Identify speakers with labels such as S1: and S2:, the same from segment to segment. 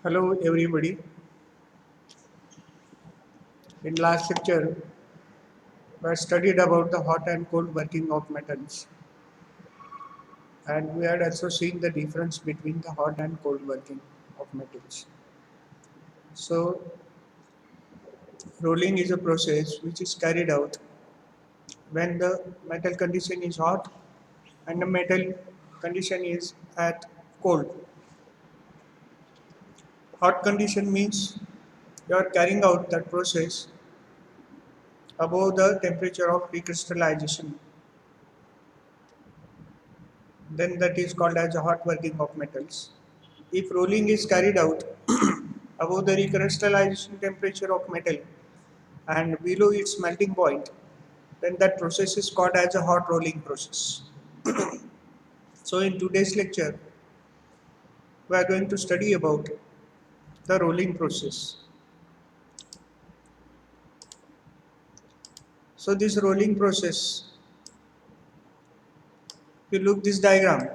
S1: Hello everybody. In last lecture, we studied about the hot and cold working of metals, and we had also seen the difference between the hot and cold working of metals. So, rolling is a process which is carried out when the metal condition is hot and the metal condition is at cold. Hot condition means you are carrying out that process above the temperature of recrystallization. Then that is called as a hot working of metals. If rolling is carried out above the recrystallization temperature of metal and below its melting point, then that process is called as a hot rolling process. So in today's lecture, we are going to study about the rolling process. So this rolling process, if you look this diagram,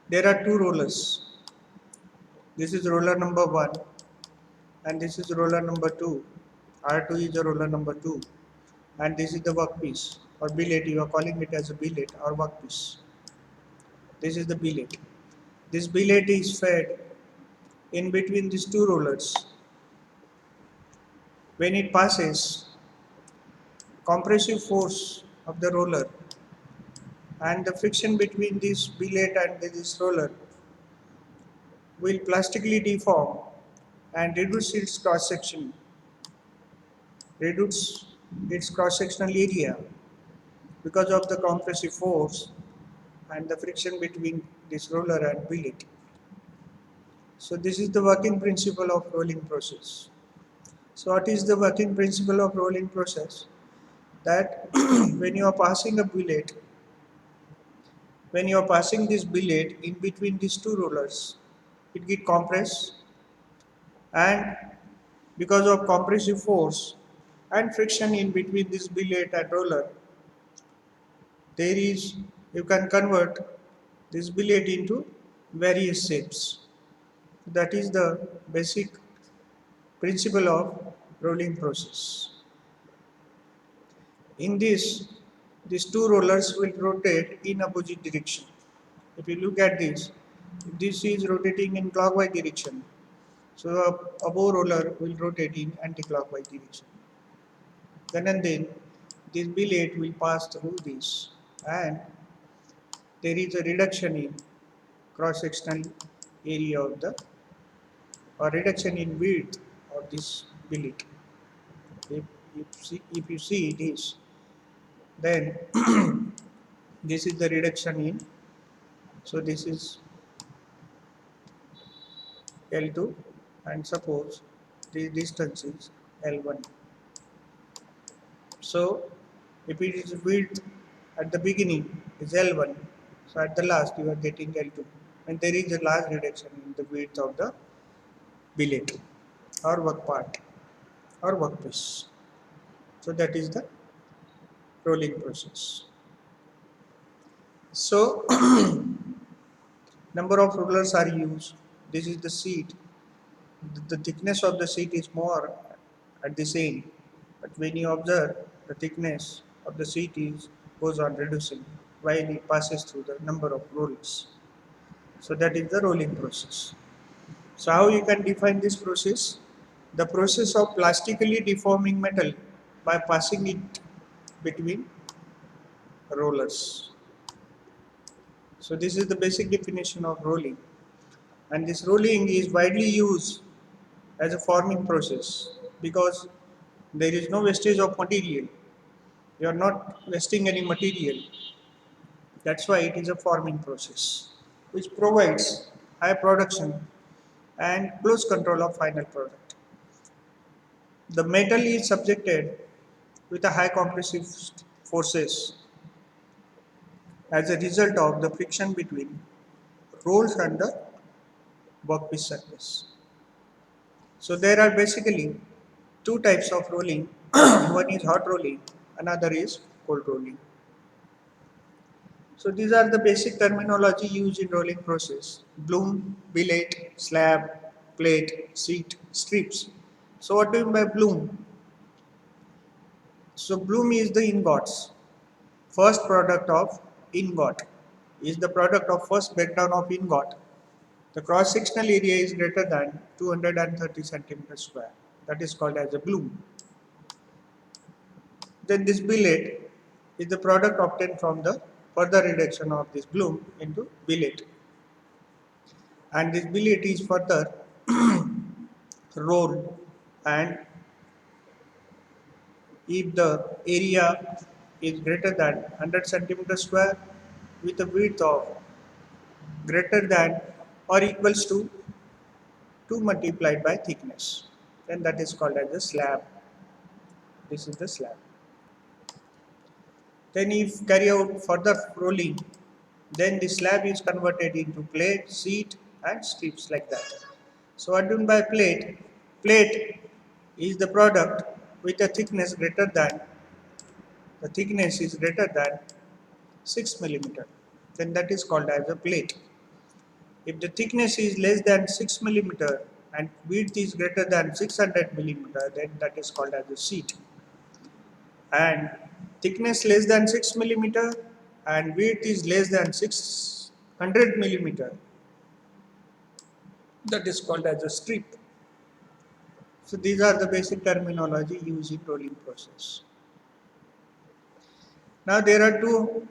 S1: there are two rollers. This is roller number 1 and this is roller number 2. R2 is the roller number 2 and this is the workpiece or billet. You are calling it as a billet or workpiece. This is the billet. This billet is fed in between these two rollers. When it passes, compressive force of the roller and the friction between this billet and this roller will plastically deform and reduce its cross-sectional area because of the compressive force and the friction between this roller and billet. So this is the working principle of rolling process. So what is the working principle of rolling process? That when you are passing a billet, when you are passing this billet in between these two rollers, it get compressed, and because of compressive force and friction in between this billet and roller, there is you can convert this billet into various shapes. That is the basic principle of rolling process. In this, these two rollers will rotate in opposite direction. If you look at this is rotating in clockwise direction. So a above roller will rotate in anti-clockwise direction. Then and then, this billet will pass through this, and there is a reduction in cross-sectional area of the or reduction in width of this billet. If, if you see this, then this is the reduction in. So this is L2 and suppose the distance is L1. So if it is width at the beginning is L1, so at the last you are getting L2, and there is a large reduction in the width of the billet or work part or workpiece. So that is the rolling process. So number of rollers are used. This is the seat. The thickness of the seat is more at this end, but when you observe, the thickness of the seat is goes on reducing while it passes through the number of rollers. So that is the rolling process. So how you can define this process? The process of plastically deforming metal by passing it between rollers. So this is the basic definition of rolling. And this rolling is widely used as a forming process because there is no wastage of material. You are not wasting any material. That's why it is a forming process, which provides high production and close control of final product. The metal is subjected with a high compressive forces as a result of the friction between rolls and the workpiece surface. So there are basically two types of rolling. One is hot rolling, another is cold rolling. So these are the basic terminology used in rolling process: bloom, billet, slab, plate, sheet, strips. So what do you mean by bloom? So bloom is the ingots. First product of ingot is the product of first breakdown of ingot. The cross sectional area is greater than 230 centimeters square. That is called as a bloom. Then this billet is the product obtained from the further reduction of this bloom into billet. And this billet is further rolled, and if the area is greater than 100 centimeters square with a width of greater than or equals to 2 multiplied by thickness, then that is called as a slab. This is the slab. Then if carry out further rolling, then the slab is converted into plate, sheet and strips like that. So what do you mean by plate? Plate is the product with a thickness greater than, the thickness is greater than 6 millimeter. Then that is called as a plate. If the thickness is less than 6 millimeter and width is greater than 600 millimeter, then that is called as a sheet. And thickness less than 6 millimeter and width is less than 600 millimeter, that is called as a strip. So these are the basic terminology used in rolling process. Now there are two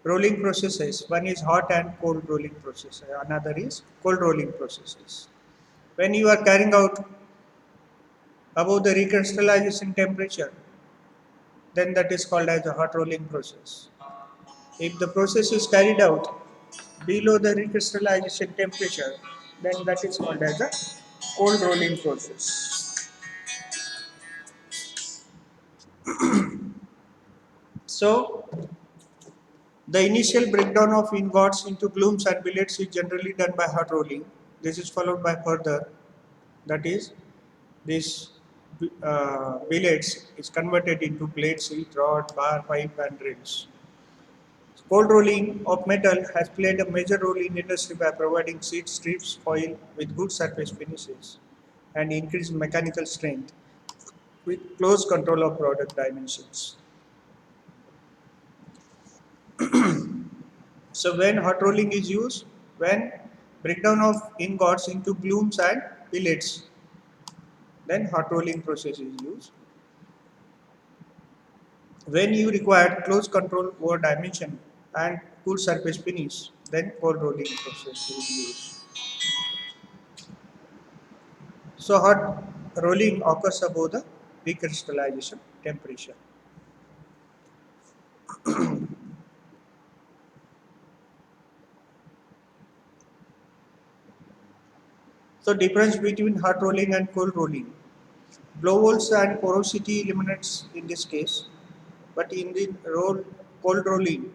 S1: rolling processes. One is hot and cold rolling process. Another is cold rolling processes. When you are carrying out above the recrystallization temperature, then that is called as a hot rolling process. If the process is carried out below the recrystallization temperature, then that is called as a cold rolling process. So, the initial breakdown of ingots into blooms and billets is generally done by hot rolling. This is followed by further, that is, this billets is converted into plates, sheet, rod, bar, pipe, and rails. Cold rolling of metal has played a major role in industry by providing sheet strips, foil with good surface finishes and increased mechanical strength with close control of product dimensions. So when hot rolling is used, when breakdown of ingots into blooms and billets, then hot rolling process is used. When you require close control over dimension and cool surface finish, then cold rolling process is used. So hot rolling occurs above the recrystallization temperature. So difference between hot rolling and cold rolling. Blowholes and porosity eliminates in this case, but in the cold rolling,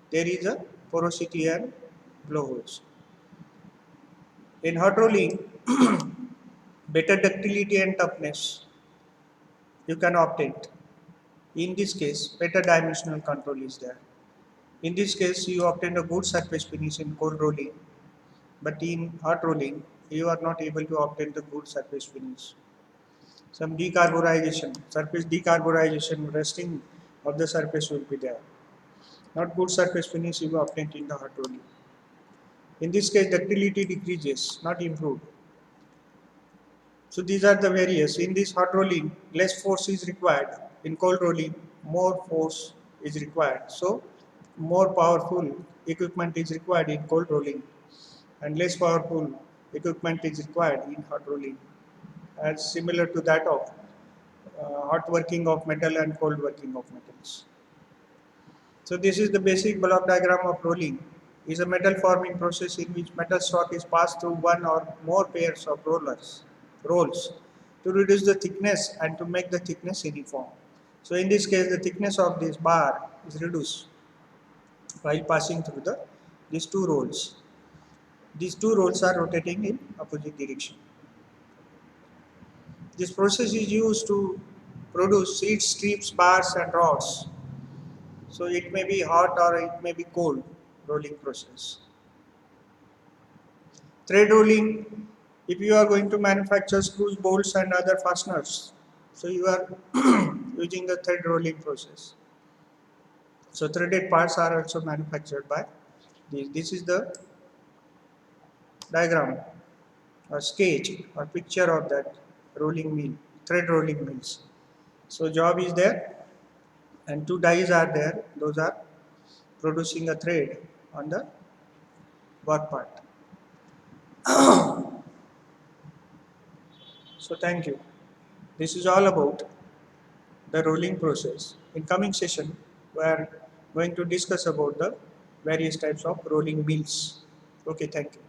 S1: there is a porosity and blowholes. In hot rolling, better ductility and toughness you can obtain. In this case, better dimensional control is there. In this case, you obtain a good surface finish in cold rolling, but in hot rolling, you are not able to obtain the good surface finish. Some decarburization, surface decarburization, resting of the surface will be there. Not good surface finish you obtained in the hot rolling. In this case, ductility decreases, not improved. So these are the various. In this hot rolling, less force is required. In cold rolling, more force is required. So more powerful equipment is required in cold rolling, and less powerful equipment is required in hot rolling, as similar to that of hot working of metal and cold working of metals. So this is the basic block diagram of rolling. It is a metal forming process in which metal stock is passed through one or more pairs of rolls to reduce the thickness and to make the thickness uniform. So in this case, the thickness of this bar is reduced while passing through these two rolls. These two rolls are rotating in opposite direction. This process is used to produce sheets, strips, bars and rods. So it may be hot or it may be cold rolling process. Thread rolling, if you are going to manufacture screws, bolts and other fasteners, so you are using the thread rolling process. So threaded parts are also manufactured by this. This is the diagram or sketch or picture of that rolling mill, thread rolling mills. So job is there and two dies are there. Those are producing a thread on the work part. So thank you. This is all about the rolling process. In coming session, we are going to discuss about the various types of rolling mills. Okay, thank you.